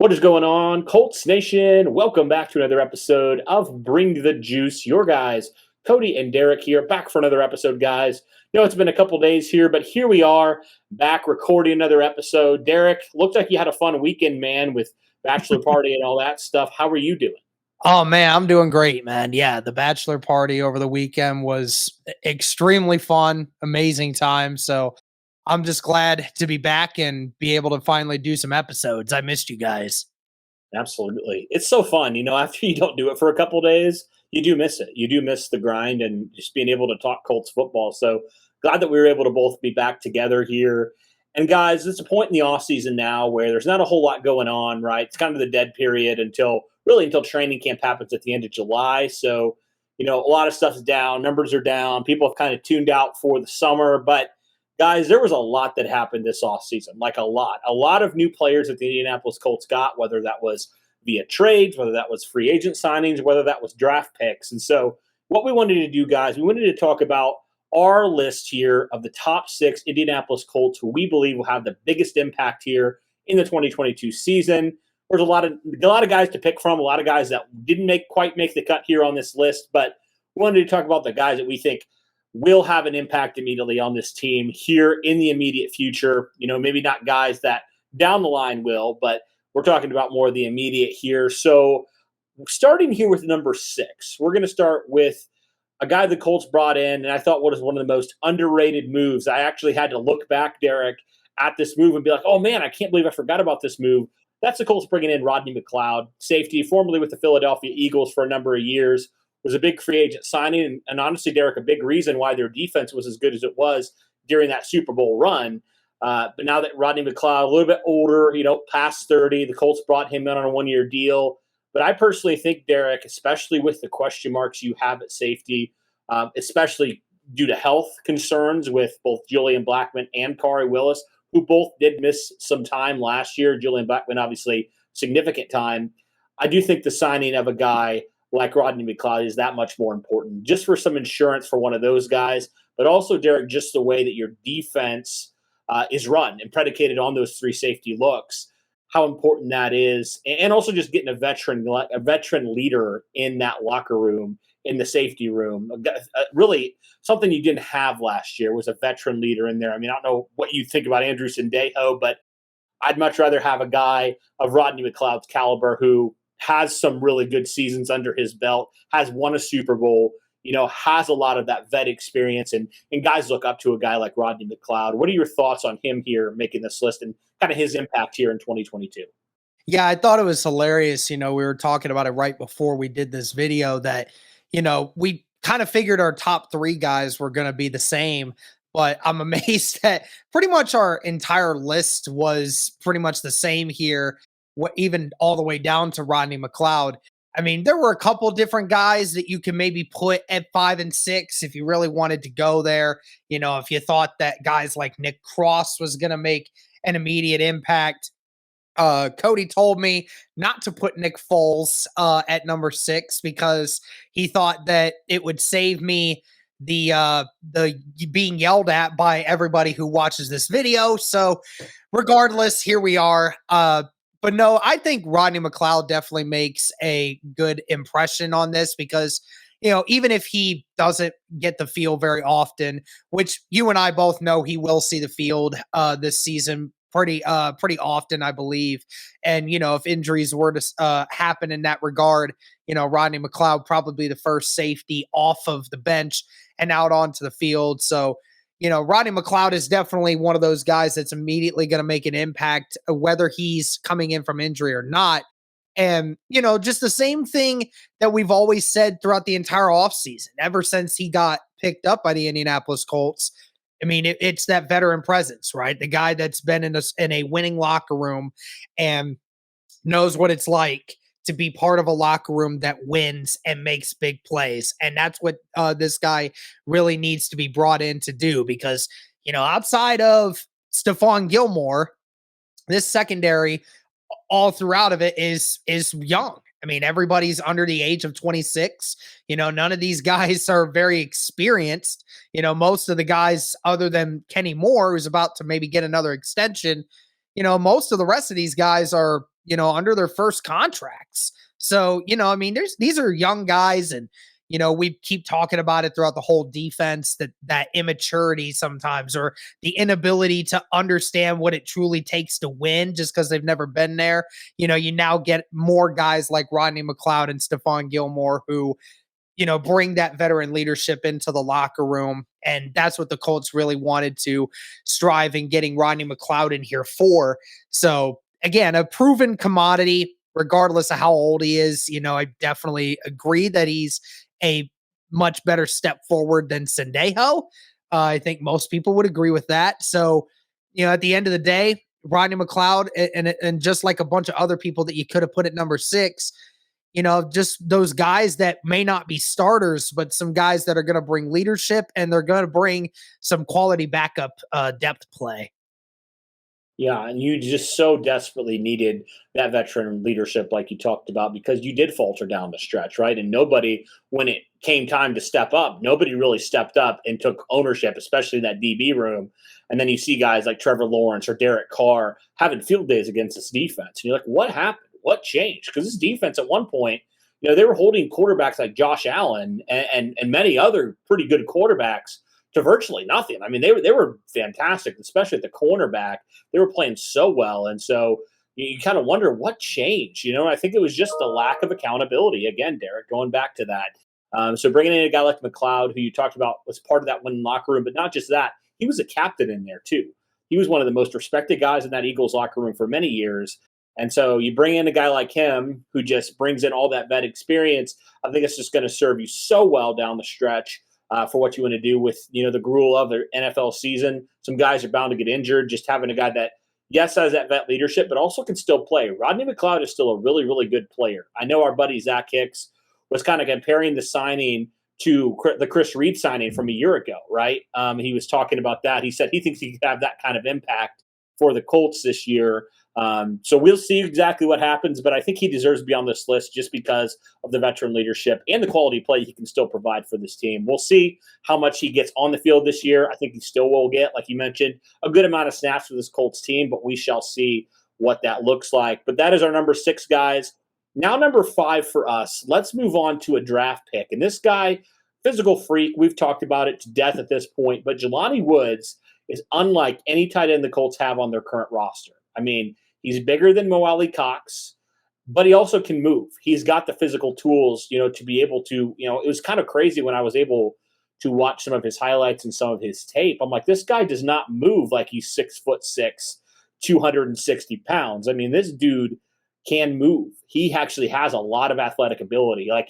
What is going on, Colts Nation? Welcome back to another episode of Bring the Juice. Your guys, Cody and Derek here, back for another episode, guys. It's been a couple days here, but here we are, back recording another episode. Derek, looked like you had a fun weekend, man, with bachelor party and all that stuff. How are you doing? Oh, man, I'm doing great, man. Yeah, the bachelor party over the weekend was extremely fun, amazing time. So I'm just glad to be back and be able to finally do some episodes. I missed you guys. Absolutely. It's so fun. After you don't do it for a couple days, you do miss it. You do miss the grind and just being able to talk Colts football. So glad that we were able to both be back together here. And guys, it's a point in the offseason now where there's not a whole lot going on, right? It's kind of the dead period until training camp happens at the end of July. So, a lot of stuff's down, numbers are down, people have kind of tuned out for the summer. But guys, there was a lot that happened this offseason, like a lot of new players that the Indianapolis Colts got, whether that was via trades, whether that was free agent signings, whether that was draft picks. And so what we wanted to do, guys, we wanted to talk about our list here of the top 6 Indianapolis Colts who we believe will have the biggest impact here in the 2022 season. There's a lot of guys to pick from, a lot of guys that didn't quite make the cut here on this list, but we wanted to talk about the guys that we think will have an impact immediately on this team here in the immediate future. Maybe not guys that down the line will, but we're talking about more of the immediate here. So starting here with number 6, we're going to start with a guy the Colts brought in, and I thought was one of the most underrated moves. I actually had to look back, Derek, at this move and be like, oh man, I can't believe I forgot about this move. That's the Colts bringing in Rodney McLeod, safety, formerly with the Philadelphia Eagles for a number of years. Was a big free agent signing, and honestly, Derek, a big reason why their defense was as good as it was during that Super Bowl run. But now that Rodney McLeod, a little bit older, past 30, the Colts brought him in on a one-year deal. But I personally think, Derek, especially with the question marks you have at safety, especially due to health concerns with both Julian Blackmon and Kari Willis, who both did miss some time last year. Julian Blackmon, obviously, significant time. I do think the signing of a guy like Rodney McLeod is that much more important, just for some insurance for one of those guys, but also, Derek, just the way that your defense is run and predicated on those 3 safety looks, how important that is, and also just getting a veteran leader in that locker room, in the safety room. Really, something you didn't have last year was a veteran leader in there. I mean, I don't know what you think about Andrew Sendejo, but I'd much rather have a guy of Rodney McLeod's caliber who has some really good seasons under his belt, has won a Super Bowl, has a lot of that vet experience, and guys look up to a guy like Rodney McLeod. What are your thoughts on him here making this list and kind of his impact here in 2022? Yeah, I thought it was hilarious. We were talking about it right before we did this video that, we kind of figured our top 3 guys were going to be the same, but I'm amazed that pretty much our entire list was pretty much the same here, even all the way down to Rodney McLeod. I mean, there were a couple different guys that you can maybe put at 5 and 6 if you really wanted to go there. If you thought that guys like Nick Cross was going to make an immediate impact. Cody told me not to put Nick Foles at number 6 because he thought that it would save me the being yelled at by everybody who watches this video. So regardless, here we are. But no, I think Rodney McLeod definitely makes a good impression on this because, even if he doesn't get the field very often, which you and I both know he will see the field this season pretty often, I believe. And, if injuries were to happen in that regard, Rodney McLeod probably the first safety off of the bench and out onto the field. So, Rodney McLeod is definitely one of those guys that's immediately going to make an impact, whether he's coming in from injury or not. And, just the same thing that we've always said throughout the entire offseason, ever since he got picked up by the Indianapolis Colts. I mean, it's that veteran presence, right? The guy that's been in a winning locker room and knows what it's like to be part of a locker room that wins and makes big plays. And that's what this guy really needs to be brought in to do because, outside of Stephon Gilmore, this secondary all throughout of it is young. I mean, everybody's under the age of 26. None of these guys are very experienced. Most of the guys, other than Kenny Moore, who's about to maybe get another extension, most of the rest of these guys are under their first contracts. So, I mean, these are young guys, and we keep talking about it throughout the whole defense, that immaturity sometimes, or the inability to understand what it truly takes to win just because they've never been there. You now get more guys like Rodney McLeod and Stephon Gilmore who, bring that veteran leadership into the locker room. And that's what the Colts really wanted to strive in getting Rodney McLeod in here for. So again, a proven commodity, regardless of how old he is. I definitely agree that he's a much better step forward than Sendejo. I think most people would agree with that. So, at the end of the day, Rodney McLeod and just like a bunch of other people that you could have put at number 6, just those guys that may not be starters, but some guys that are going to bring leadership, and they're going to bring some quality backup depth play. Yeah, and you just so desperately needed that veteran leadership, like you talked about, because you did falter down the stretch, right? And nobody, when it came time to step up, nobody really stepped up and took ownership, especially in that DB room. And then you see guys like Trevor Lawrence or Derek Carr having field days against this defense. And you're like, what happened? What changed? Because this defense at one point, they were holding quarterbacks like Josh Allen and many other pretty good quarterbacks to virtually nothing. I mean, they were fantastic, especially at the cornerback. They were playing so well. And so you kind of wonder what changed. I think it was just the lack of accountability. Again, Derek, going back to that. So bringing in a guy like McLeod, who you talked about was part of that winning locker room, but not just that, he was a captain in there too. He was one of the most respected guys in that Eagles locker room for many years. And so you bring in a guy like him who just brings in all that vet experience. I think it's just going to serve you so well down the stretch for what you want to do with, the gruel of the NFL season. Some guys are bound to get injured. Just having a guy that, yes, has that vet leadership, but also can still play. Rodney McLeod is still a really, really good player. I know our buddy Zach Hicks was kind of comparing the signing to the Chris Reed signing from a year ago, right? He was talking about that. He said he thinks he could have that kind of impact for the Colts this year. So we'll see exactly what happens, but I think he deserves to be on this list just because of the veteran leadership and the quality play he can still provide for this team. We'll see how much he gets on the field this year. I think he still will get, like you mentioned, a good amount of snaps for this Colts team, but we shall see what that looks like. But that is our number 6, guys. Now number 5 for us. Let's move on to a draft pick. And this guy, physical freak, we've talked about it to death at this point, but Jelani Woods is unlike any tight end the Colts have on their current roster. I mean, he's bigger than Mo Alley Cox, but he also can move. He's got the physical tools, to be able to, it was kind of crazy when I was able to watch some of his highlights and some of his tape. I'm like, this guy does not move like he's 6'6", 260 pounds. I mean, this dude can move. He actually has a lot of athletic ability. Like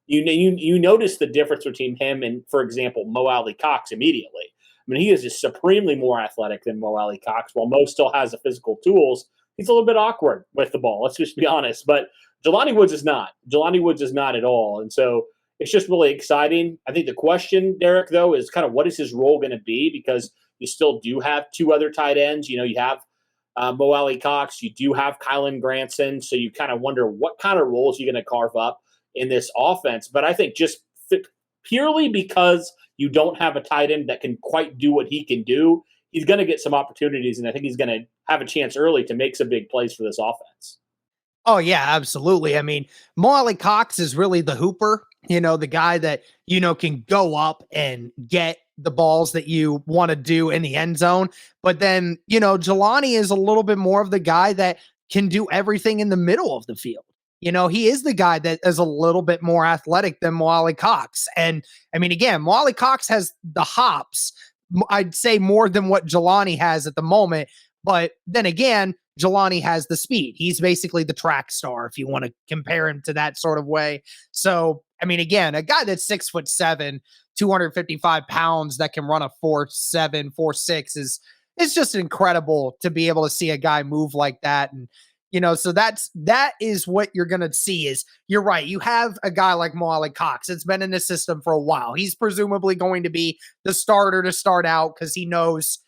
you notice the difference between him and, for example, Mo Alley Cox immediately. I mean, he is just supremely more athletic than Mo Alley Cox, while Mo still has the physical tools. He's a little bit awkward with the ball. Let's just be honest. But Jelani Woods is not. Jelani Woods is not at all. And so it's just really exciting. I think the question, Derek, though, is kind of what is his role going to be? Because you still do have 2 other tight ends. You have Mo Alley Cox. You do have Kylan Granson. So you kind of wonder what kind of roles you're going to carve up in this offense. But I think just purely because you don't have a tight end that can quite do what he can do, he's going to get some opportunities, and I think he's going to have a chance early to make some big plays for this offense. Oh, yeah, absolutely. I mean, Mo Alley Cox is really the hooper, the guy that, can go up and get the balls that you want to do in the end zone. But then, Jelani is a little bit more of the guy that can do everything in the middle of the field. He is the guy that is a little bit more athletic than Mo Alley Cox. And I mean, again, Mo Alley Cox has the hops, I'd say, more than what Jelani has at the moment. But then again, Jelani has the speed. He's basically the track star, if you want to compare him to that sort of way. So, I mean, again, a guy that's 6'7", 255 pounds that can run a 4.7, 4.6 is just incredible to be able to see a guy move like that. And so that is what you're going to see. Is you're right. You have a guy like Mo Alley Cox. It's been in the system for a while. He's presumably going to be the starter to start out because he knows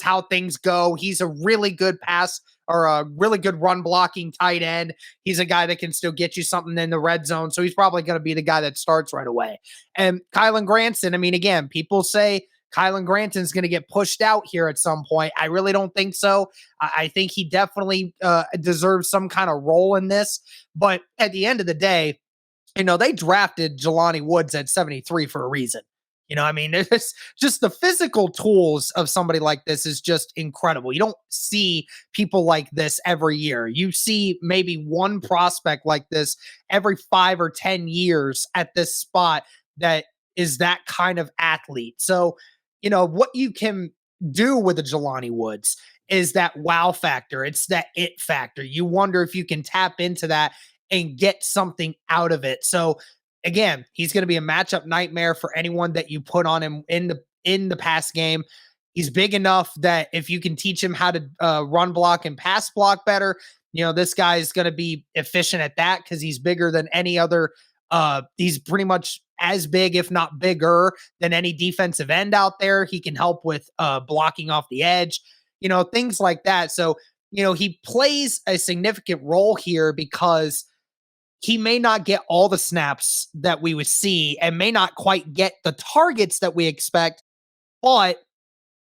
how things go. He's a really good pass or a really good run blocking tight end. He's a guy that can still get you something in the red zone. So he's probably going to be the guy that starts right away. And Kylan Granson, I mean, again, people say Kylan Granton's going to get pushed out here at some point. I really don't think so. I think he definitely deserves some kind of role in this. But at the end of the day, they drafted Jelani Woods at 73 for a reason. I mean, it's just the physical tools of somebody like this is just incredible. You don't see people like this every year. You see maybe one prospect like this every 5 or 10 years at this spot that is that kind of athlete. So, what you can do with a Jelani Woods is that wow factor. It's that it factor. You wonder if you can tap into that and get something out of it. So, again, he's going to be a matchup nightmare for anyone that you put on him in the pass game. He's big enough that if you can teach him how to run block and pass block better, this guy is going to be efficient at that because he's bigger than any other. He's pretty much as big, if not bigger, than any defensive end out there. He can help with blocking off the edge, things like that. So, he plays a significant role here because he may not get all the snaps that we would see and may not quite get the targets that we expect. But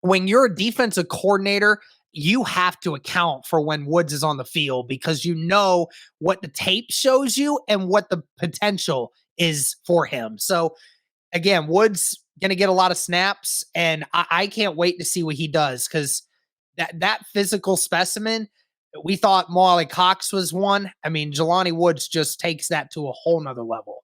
when you're a defensive coordinator, you have to account for when Woods is on the field because you know what the tape shows you and what the potential is for him. So again, Woods going to get a lot of snaps, and I can't wait to see what he does because that physical specimen, we thought Molly Cox was one. I mean, Jelani Woods just takes that to a whole nother level.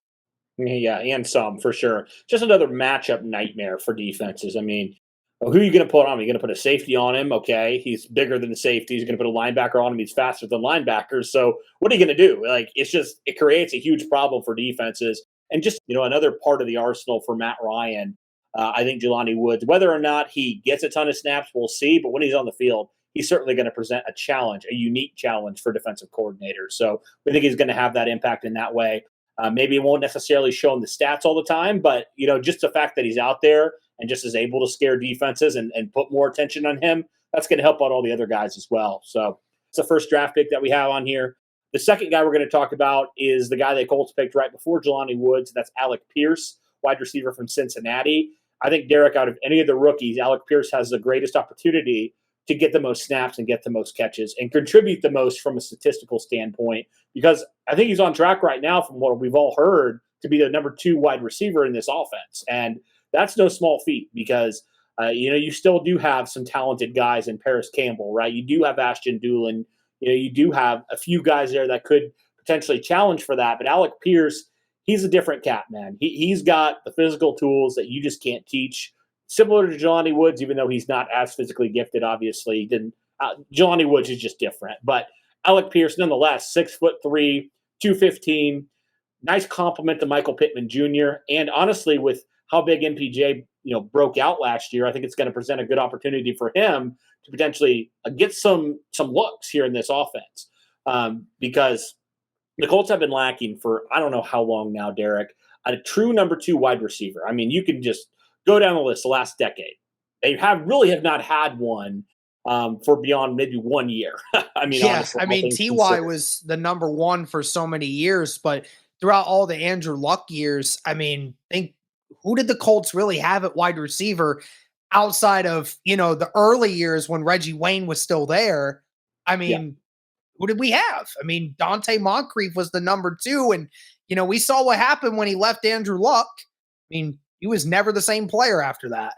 Yeah, and some for sure. Just another matchup nightmare for defenses. I mean, who are you going to put on him? You're going to put a safety on him. Okay, he's bigger than the safety. You're going to put a linebacker on him. He's faster than linebackers. So what are you going to do? Like, it creates a huge problem for defenses. And just, another part of the arsenal for Matt Ryan. I think Jelani Woods, whether or not he gets a ton of snaps, we'll see. But when he's on the field, he's certainly going to present a challenge, a unique challenge for defensive coordinators. So we think he's going to have that impact in that way. Maybe it won't necessarily show him the stats all the time, but, just the fact that he's out there and just is able to scare defenses and put more attention on him, that's going to help out all the other guys as well. So it's the first draft pick that we have on here. The second guy we're going to talk about is the guy that Colts picked right before Jelani Woods. That's Alec Pierce, wide receiver from Cincinnati. I think, Derek, out of any of the rookies, Alec Pierce has the greatest opportunity to get the most snaps and get the most catches and contribute the most from a statistical standpoint, because I think he's on track right now from what we've all heard to be the number 2 wide receiver in this offense. And that's no small feat because, you still do have some talented guys in Paris Campbell, right? You do have Ashton Doolin. You do have a few guys there that could potentially challenge for that. But Alec Pierce, he's a different cat, man. He's got the physical tools that you just can't teach. Similar to Jelani Woods, even though he's not as physically gifted, obviously. Jelani Woods is just different. But Alec Pierce, nonetheless, 6'3", 215, nice compliment to Michael Pittman Jr. And honestly, with how big MPJ broke out last year, I think it's going to present a good opportunity for him to potentially get some looks here in this offense because the Colts have been lacking for I don't know how long now, Derek, a true number 2 wide receiver. I mean, you can just go down the list the last decade. They have not had one for beyond maybe 1 year. I mean, yeah, honestly, I mean, Ty was the number 1 for so many years, but throughout all the Andrew Luck years, I mean, who did the Colts really have at wide receiver outside of, the early years when Reggie Wayne was still there? I mean, who did we have? I mean, Dante Moncrief was the number 2. And, we saw what happened when he left Andrew Luck. I mean, he was never the same player after that.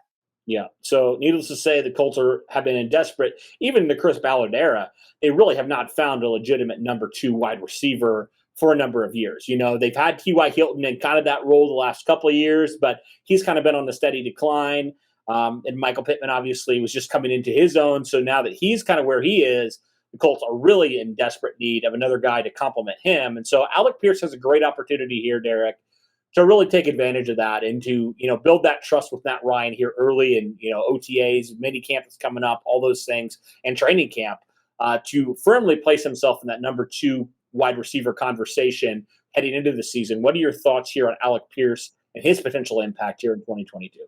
Yeah. So needless to say, the Colts have been in desperate, even in the Chris Ballard era, they really have not found a legitimate number 2 wide receiver for a number of years. They've had T.Y. Hilton in kind of that role the last couple of years, but he's kind of been on the steady decline. And Michael Pittman obviously was just coming into his own. So now that he's kind of where he is, the Colts are really in desperate need of another guy to complement him. And so Alec Pierce has a great opportunity here, Derek, to really take advantage of that and to, build that trust with Matt Ryan here early in, OTAs, mini camp is coming up, all those things, and training camp to firmly place himself in that number 2 wide receiver conversation heading into the season. What are your thoughts here on Alec Pierce and his potential impact here in 2022?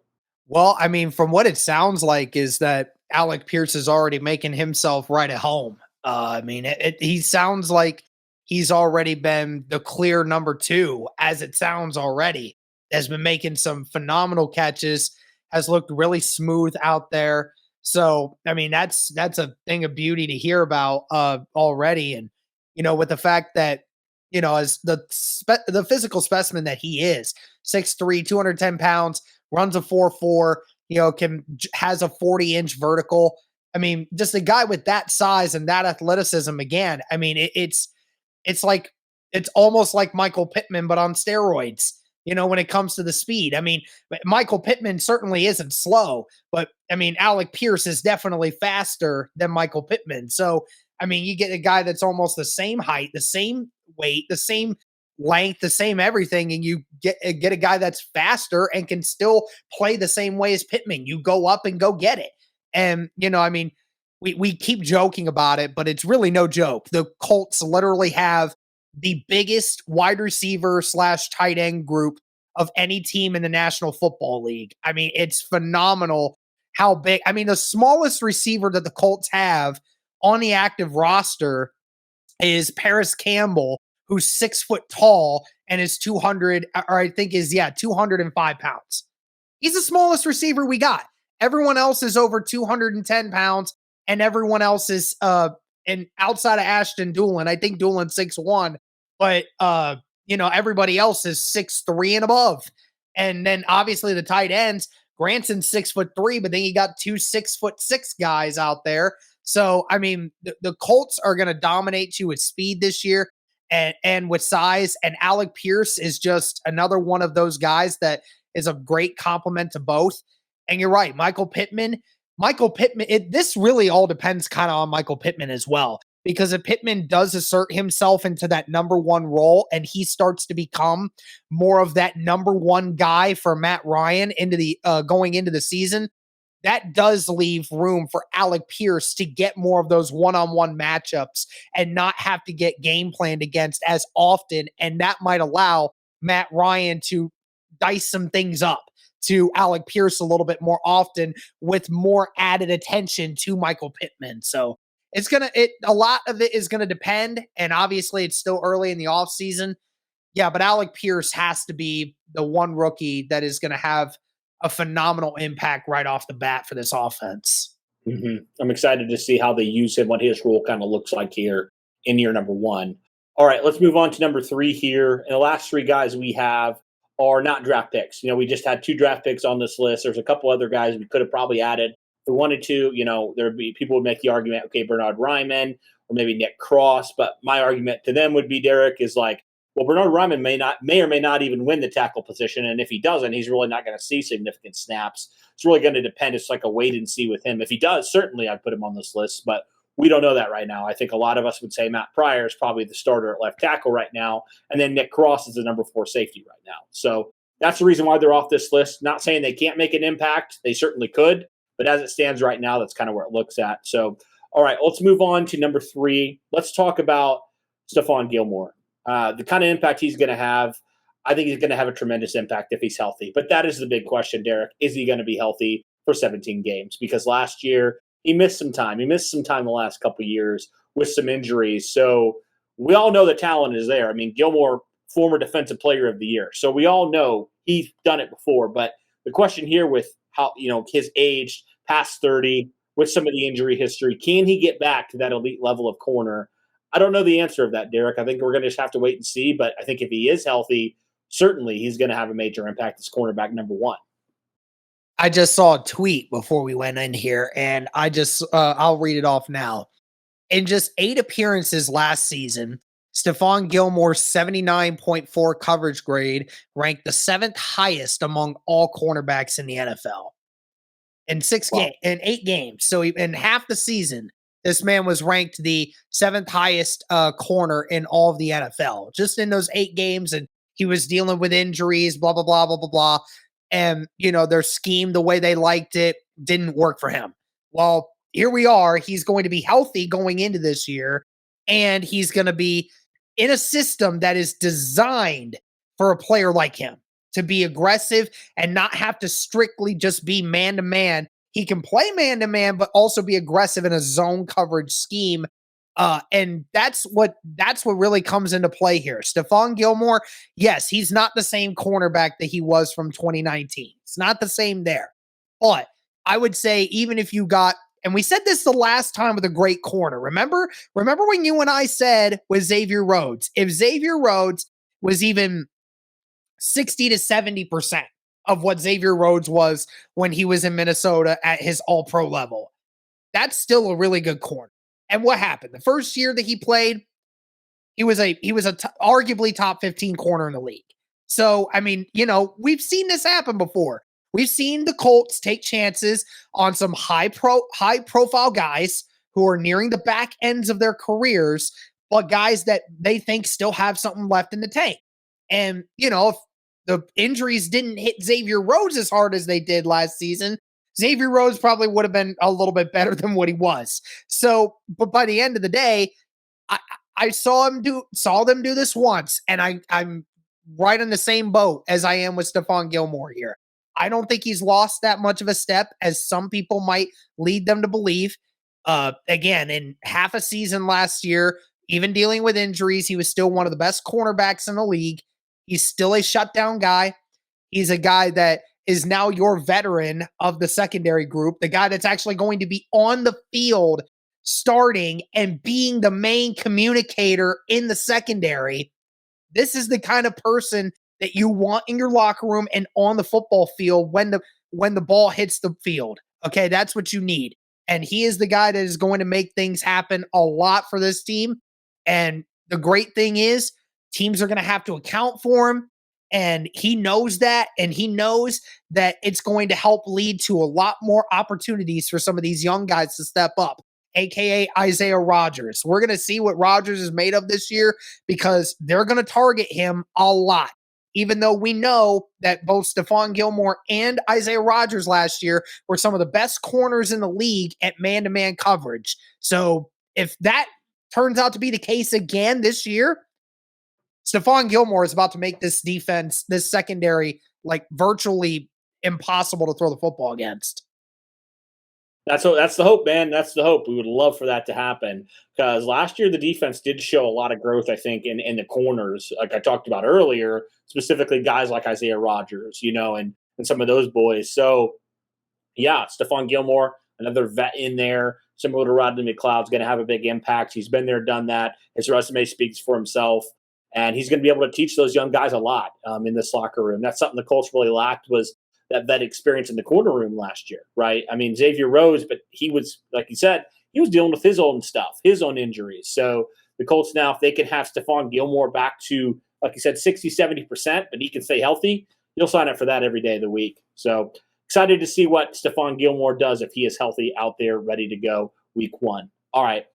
Well, I mean, from what it sounds like is that Alec Pierce is already making himself right at home. I mean, he sounds like he's already been the clear number 2, as it sounds already. Has been making some phenomenal catches, has looked really smooth out there. So, I mean, that's a thing of beauty to hear about already. And, with the fact that, as the physical specimen that he is, 6'3", 210 pounds, runs a 4.4, has a 40-inch vertical. I mean, just a guy with that size and that athleticism again. I mean, it's almost like Michael Pittman, but on steroids, when it comes to the speed. I mean, Michael Pittman certainly isn't slow, but I mean, Alec Pierce is definitely faster than Michael Pittman. So, I mean, you get a guy that's almost the same height, the same weight, the same length, the same everything, and you get a guy that's faster and can still play the same way as Pittman. You go up and go get it. And, I mean, we keep joking about it, but it's really no joke. The Colts literally have the biggest wide receiver / tight end group of any team in the National Football League. I mean, it's phenomenal how big. I mean, the smallest receiver that the Colts have on the active roster is Paris Campbell, who's 6 foot tall and is 205 pounds. He's the smallest receiver we got. Everyone else is over 210 pounds, and everyone else is and outside of Ashton Doolin, I think Doolin's 6'1", but everybody else is 6'3" and above. And then obviously the tight ends, Granson's 6'3", but then you got 2 6'6" guys out there. So I mean, the Colts are going to dominate you with speed this year and with size. And Alec Pierce is just another one of those guys that is a great complement to both. And you're right, Michael Pittman, this really all depends kind of on Michael Pittman as well. Because if Pittman does assert himself into that number one role and he starts to become more of that number one guy for Matt Ryan into the going into the season, that does leave room for Alec Pierce to get more of those one-on-one matchups and not have to get game planned against as often. And that might allow Matt Ryan to dice some things up to Alec Pierce a little bit more often with more added attention to Michael Pittman. So a lot of it is going to depend. And obviously it's still early in the offseason. Yeah, but Alec Pierce has to be the one rookie that is going to have a phenomenal impact right off the bat for this offense. Mm-hmm. I'm excited to see how they use him, what his role kind of looks like here in year number one. All right, let's move on to number 3 here. And the last 3 guys we have are not draft picks. We just had 2 draft picks on this list. There's a couple other guys we could have probably added. If we wanted to, there'd be people would make the argument, okay, Bernhard Raimann or maybe Nick Cross. But my argument to them would be, Derek, is like, well, Bernhard Raimann may or may not even win the tackle position. And if he doesn't, he's really not going to see significant snaps. It's really going to depend. It's like a wait and see with him. If he does, certainly I'd put him on this list, but we don't know that right now. I think a lot of us would say Matt Pryor is probably the starter at left tackle right now. And then Nick Cross is the number 4 safety right now. So that's the reason why they're off this list. Not saying they can't make an impact. They certainly could. But as it stands right now, that's kind of where it looks at. So, all right, let's move on to number 3. Let's talk about Stephon Gilmore. The kind of impact he's going to have, I think he's going to have a tremendous impact if he's healthy. But that is the big question, Derek. Is he going to be healthy for 17 games? Because last year he missed some time. He missed some time the last couple of years with some injuries. So we all know the talent is there. I mean, Gilmore, former Defensive Player of the Year. So we all know he's done it before. But the question here with how, his age, past 30, with some of the injury history, can he get back to that elite level of corner? I don't know the answer of that, Derek. I think we're going to just have to wait and see. But I think if he is healthy, certainly he's going to have a major impact as cornerback number 1. I just saw a tweet before we went in here, and I'll read it off now. In just 8 appearances last season, Stephon Gilmore's 79.4 coverage grade ranked the 7th highest among all cornerbacks in the NFL. In 8 games. So in half the season, this man was ranked the 7th highest corner in all of the NFL, just in those 8 games. And he was dealing with injuries, blah, blah, blah, blah, blah, blah. And, their scheme, the way they liked it, didn't work for him. Well, here we are. He's going to be healthy going into this year. And he's going to be in a system that is designed for a player like him to be aggressive and not have to strictly just be man-to-man. He can play man-to-man, but also be aggressive in a zone coverage scheme. And that's what really comes into play here. Stephon Gilmore, yes, he's not the same cornerback that he was from 2019. It's not the same there. But I would say even if you got, and we said this the last time with a great corner. Remember when you and I said with Xavier Rhodes, if Xavier Rhodes was even 60 to 70% of what Xavier Rhodes was when he was in Minnesota at his all-pro level, that's still a really good corner. And what happened? The first year that he played, he was arguably top 15 corner in the league. So, I mean, we've seen this happen before. We've seen the Colts take chances on some high profile guys who are nearing the back ends of their careers, but guys that they think still have something left in the tank. And, if the injuries didn't hit Xavier Rhodes as hard as they did last season, Xavier Rhodes probably would have been a little bit better than what he was. So, but by the end of the day, I saw them do this once, and I'm right on the same boat as I am with Stephon Gilmore here. I don't think he's lost that much of a step as some people might lead them to believe. Again, in half a season last year, even dealing with injuries, he was still one of the best cornerbacks in the league. He's still a shutdown guy. He's a guy that is now your veteran of the secondary group, the guy that's actually going to be on the field starting and being the main communicator in the secondary. This is the kind of person that you want in your locker room and on the football field when the ball hits the field. Okay, that's what you need. And he is the guy that is going to make things happen a lot for this team. And the great thing is teams are going to have to account for him. And he knows that, and he knows that it's going to help lead to a lot more opportunities for some of these young guys to step up, aka Isaiah Rodgers. We're going to see what Rodgers is made of this year because they're going to target him a lot. Even though we know that both Stephon Gilmore and Isaiah Rodgers last year were some of the best corners in the league at man-to-man coverage. So if that turns out to be the case again this year, Stephon Gilmore is about to make this defense, this secondary, like virtually impossible to throw the football against. That's the hope, man. That's the hope. We would love for that to happen because last year the defense did show a lot of growth, I think, in the corners, like I talked about earlier, specifically guys like Isaiah Rodgers, and some of those boys. So, yeah, Stephon Gilmore, another vet in there, similar to Rodney McLeod, is going to have a big impact. He's been there, done that. His resume speaks for himself. And he's going to be able to teach those young guys a lot in this locker room. That's something the Colts really lacked was that experience in the corner room last year, right? I mean, Xavier Rhodes, but he was, like you said, he was dealing with his own stuff, his own injuries. So the Colts now, if they can have Stephon Gilmore back to, like you said, 60, 70%, but he can stay healthy, you'll sign up for that every day of the week. So excited to see what Stephon Gilmore does if he is healthy out there, ready to go week 1. All right,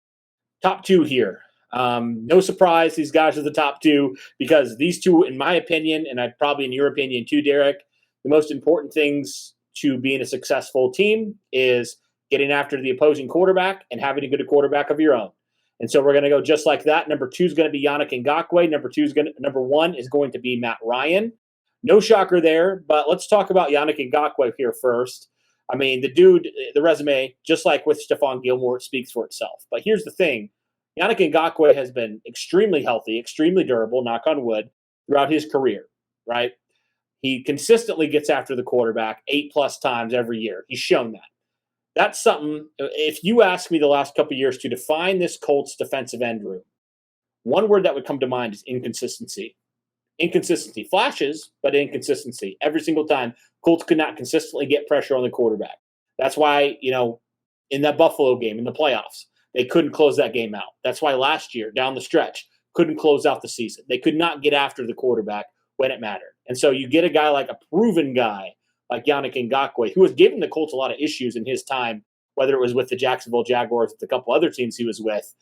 top 2 here. No surprise, these guys are the top 2 because these two, in my opinion, and I probably in your opinion too, Derek, the most important things to being a successful team is getting after the opposing quarterback and having a good quarterback of your own. And so we're going to go just like that. Number 2 is going to be Yannick Ngakoue. Number 1 is going to be Matt Ryan. No shocker there, but let's talk about Yannick Ngakoue here first. I mean, the dude, the resume, just like with Stephon Gilmore, speaks for itself. But here's the thing. Yannick Ngakoue has been extremely healthy, extremely durable, knock on wood, throughout his career, right? He consistently gets after the quarterback 8+ times every year. He's shown that. That's something, if you ask me the last couple of years to define this Colts defensive end room, one word that would come to mind is inconsistency. Inconsistency. Flashes, but inconsistency. Every single time, Colts could not consistently get pressure on the quarterback. That's why, in that Buffalo game, in the playoffs, they couldn't close that game out. That's why last year, down the stretch, couldn't close out the season. They could not get after the quarterback when it mattered. And so you get a guy like a proven guy like Yannick Ngakoue, who has given the Colts a lot of issues in his time, whether it was with the Jacksonville Jaguars, with a couple other teams he was with.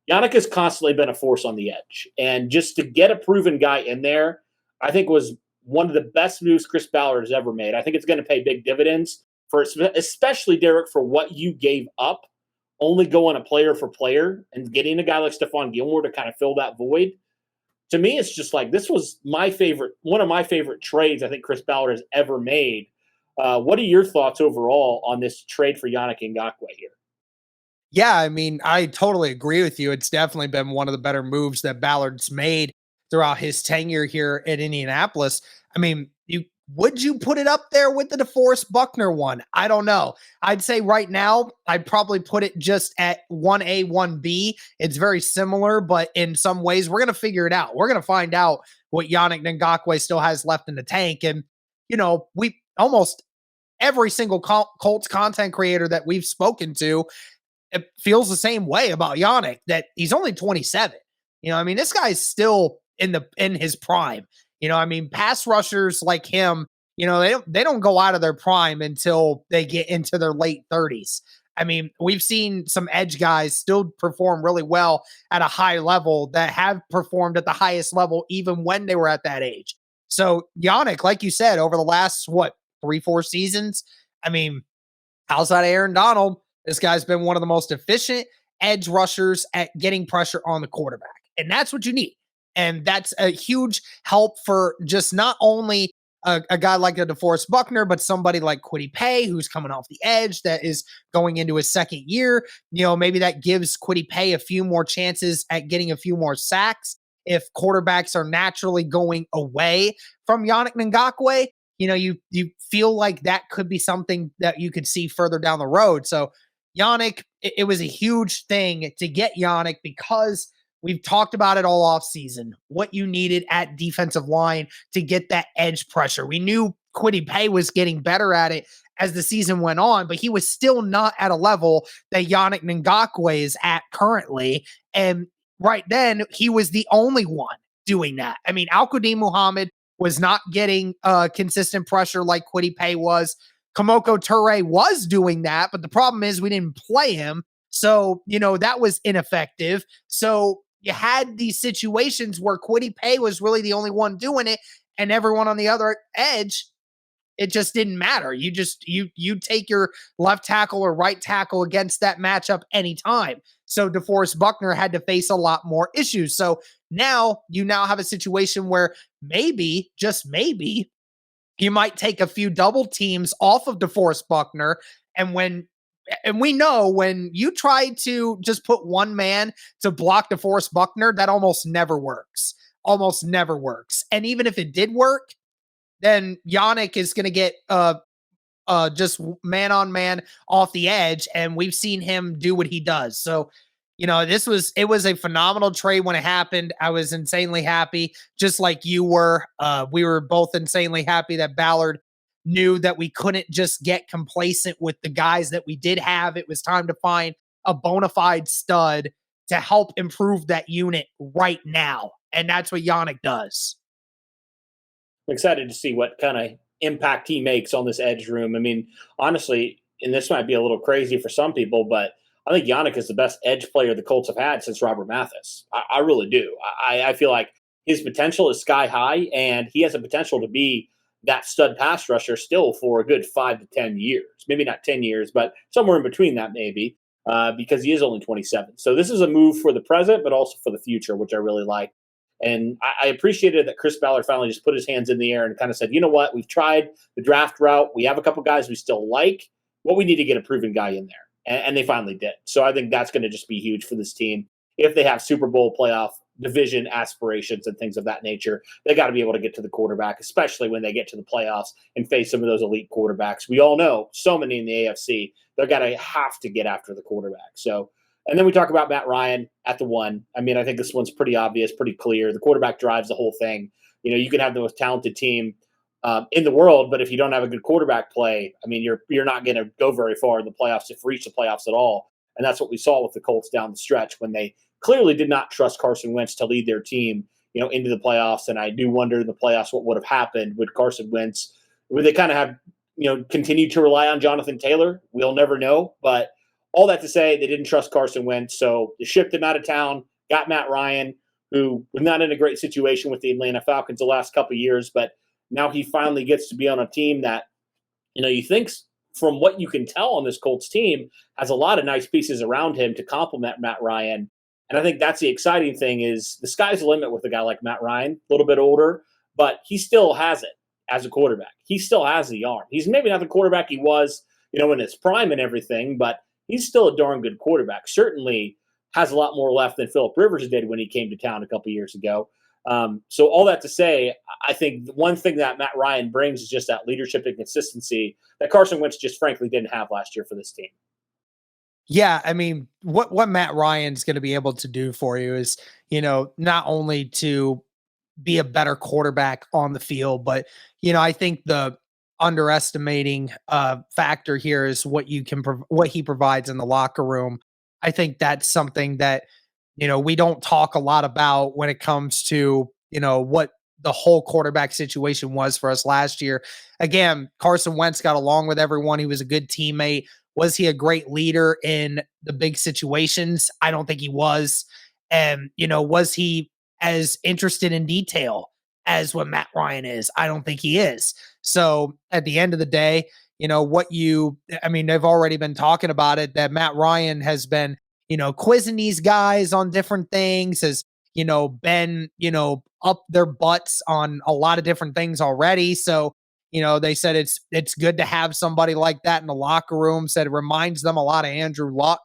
Yannick has constantly been a force on the edge. And just to get a proven guy in there, I think was one of the best moves Chris Ballard has ever made. I think it's going to pay big dividends, for especially, Derek, for what you gave up, only going a player for player and getting a guy like Stephon Gilmore to kind of fill that void. To me, it's just like this was one of my favorite trades I think Chris Ballard has ever made. What are your thoughts overall on this trade for Yannick Ngakoue here? Yeah, I mean, I totally agree with you. It's definitely been one of the better moves that Ballard's made throughout his tenure here at Indianapolis. I mean, you Would you put it up there with the DeForest Buckner one? I don't know. I'd say right now, I'd probably put it just at 1A, 1B. It's very similar, but in some ways, we're going to figure it out. We're going to find out what Yannick Ngakoue still has left in the tank. And, we almost every single Colts content creator that we've spoken to, it feels the same way about Yannick, that he's only 27. This guy's still in his prime. Pass rushers like him, they don't go out of their prime until they get into their late 30s. We've seen some edge guys still perform really well at a high level that have performed at the highest level even when they were at that age. So Yannick, like you said, over the last 3-4 seasons, outside of Aaron Donald, this guy's been one of the most efficient edge rushers at getting pressure on the quarterback. And that's what you need. And that's a huge help for just not only a guy like a DeForest Buckner, but somebody like Kwity Paye, who's coming off the edge, that is going into his second year. Maybe that gives Kwity Paye a few more chances at getting a few more sacks if quarterbacks are naturally going away from Yannick Ngakoue. You feel like that could be something that you could see further down the road. So Yannick, it was a huge thing to get Yannick because we've talked about it all off season, what you needed at defensive line to get that edge pressure. We knew Kwity Paye was getting better at it as the season went on, but he was still not at a level that Yannick Ngakoue is at currently. And right then, he was the only one doing that. Al-Quadin Muhammad was not getting consistent pressure like Kwity Paye was. Kamoko Toure was doing that, but the problem is we didn't play him. So, that was ineffective. So you had these situations where Kwity Paye was really the only one doing it, and everyone on the other edge, it just didn't matter. You take your left tackle or right tackle against that matchup anytime. So DeForest Buckner had to face a lot more issues. So now you have a situation where maybe, just maybe, you might take a few double teams off of DeForest Buckner. And we know when you try to just put one man to block DeForest Buckner, that almost never works. Almost never works. And even if it did work, then Yannick is going to get just man on man off the edge, and we've seen him do what he does. So, it was a phenomenal trade when it happened. I was insanely happy, just like you were. We were both insanely happy that Ballard knew that we couldn't just get complacent with the guys that we did have. It was time to find a bona fide stud to help improve that unit right now. And that's what Yannick does. I'm excited to see what kind of impact he makes on this edge room. Honestly, and this might be a little crazy for some people, but I think Yannick is the best edge player the Colts have had since Robert Mathis. I really do. I feel like his potential is sky high, and he has a potential to be that stud pass rusher still for a good 5 to 10 years. Maybe not 10 years, but somewhere in between that maybe, because he is only 27. So this is a move for the present, but also for the future, which I really like. And I appreciated that Chris Ballard finally just put his hands in the air and kind of said, you know what, we've tried the draft route. We have a couple guys we still like. Well, we need to get a proven guy in there. And they finally did. So I think that's going to just be huge for this team. If they have Super Bowl playoff division aspirations and things of that nature, they got to be able to get to the quarterback, especially when they get to the playoffs and face some of those elite quarterbacks. We all know so many in the AFC, they're going to have to get after the quarterback. So, and then we talk about Matt Ryan at the one. I think this one's pretty obvious, pretty clear. The quarterback drives the whole thing. You can have the most talented team in the world, but if you don't have a good quarterback play, you're not going to go very far in the playoffs, if reach the playoffs at all. And that's what we saw with the Colts down the stretch when they clearly did not trust Carson Wentz to lead their team, into the playoffs. And I do wonder in the playoffs what would have happened with Carson Wentz. Would they kind of have, continued to rely on Jonathan Taylor? We'll never know. But all that to say, they didn't trust Carson Wentz, so they shipped him out of town, got Matt Ryan, who was not in a great situation with the Atlanta Falcons the last couple of years, but now he finally gets to be on a team that, you think from what you can tell on this Colts team has a lot of nice pieces around him to complement Matt Ryan. And I think that's the exciting thing is the sky's the limit with a guy like Matt Ryan, a little bit older, but he still has it as a quarterback. He still has the arm. He's maybe not the quarterback he was, in his prime and everything, but he's still a darn good quarterback. Certainly has a lot more left than Phillip Rivers did when he came to town a couple years ago. So all that to say, I think one thing that Matt Ryan brings is just that leadership and consistency that Carson Wentz just frankly didn't have last year for this team. Yeah, I mean, what Matt Ryan's going to be able to do for you is, not only to be a better quarterback on the field, but I think the underestimating factor here is what what he provides in the locker room. I think that's something that we don't talk a lot about when it comes to what the whole quarterback situation was for us last year. Again, Carson Wentz got along with everyone. He was a good teammate. Was he a great leader in the big situations? I don't think he was. And, was he as interested in detail as what Matt Ryan is? I don't think he is. So at the end of the day, they've already been talking about it, that Matt Ryan has been, quizzing these guys on different things, has, been, up their butts on a lot of different things already. So, they said it's good to have somebody like that in the locker room. Said it reminds them a lot of Andrew Luck.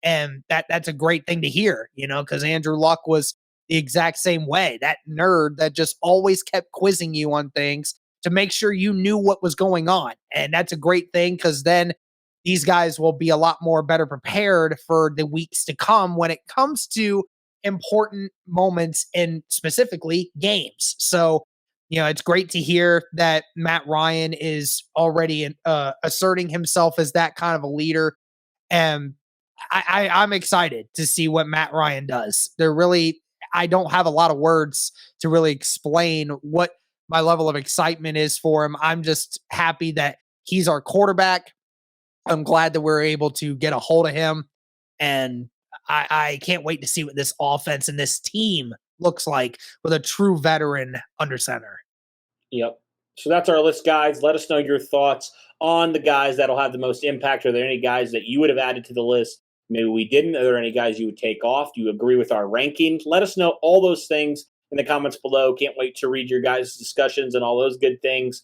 And that's a great thing to hear, because Andrew Luck was the exact same way. That nerd that just always kept quizzing you on things to make sure you knew what was going on. And that's a great thing, because then these guys will be a lot more better prepared for the weeks to come when it comes to important moments and specifically games. So, it's great to hear that Matt Ryan is already asserting himself as that kind of a leader. And I'm excited to see what Matt Ryan does. I don't have a lot of words to really explain what my level of excitement is for him. I'm just happy that he's our quarterback. I'm glad that we're able to get a hold of him. And I can't wait to see what this offense and this team looks like with a true veteran under center. Yep. So that's our list, guys. Let us know your thoughts on the guys that'll have the most impact. Are there any guys that you would have added to the list? Maybe we didn't. Are there any guys you would take off? Do you agree with our ranking? Let us know all those things in the comments below. Can't wait to read your guys' discussions and all those good things.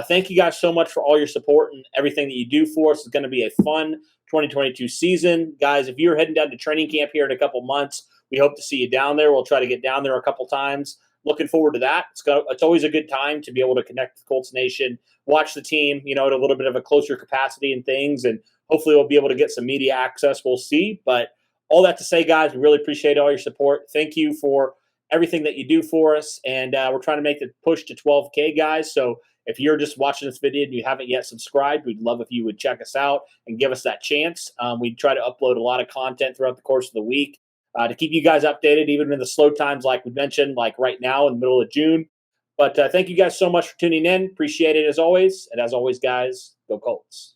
Thank you guys so much for all your support and everything that you do for us. It's going to be a fun 2022 season. Guys, if you're heading down to training camp here in a couple months, we hope to see you down there. We'll try to get down there a couple times. Looking forward to that. It's always a good time to be able to connect with Colts Nation, watch the team, at a little bit of a closer capacity and things, and hopefully we'll be able to get some media access. We'll see. But all that to say, guys, we really appreciate all your support. Thank you for everything that you do for us, and we're trying to make the push to 12K, guys. So if you're just watching this video and you haven't yet subscribed, we'd love if you would check us out and give us that chance. We try to upload a lot of content throughout the course of the week to keep you guys updated, even in the slow times like we mentioned, like right now in the middle of June. But thank you guys so much for tuning in. Appreciate it as always. And as always, guys, go Colts.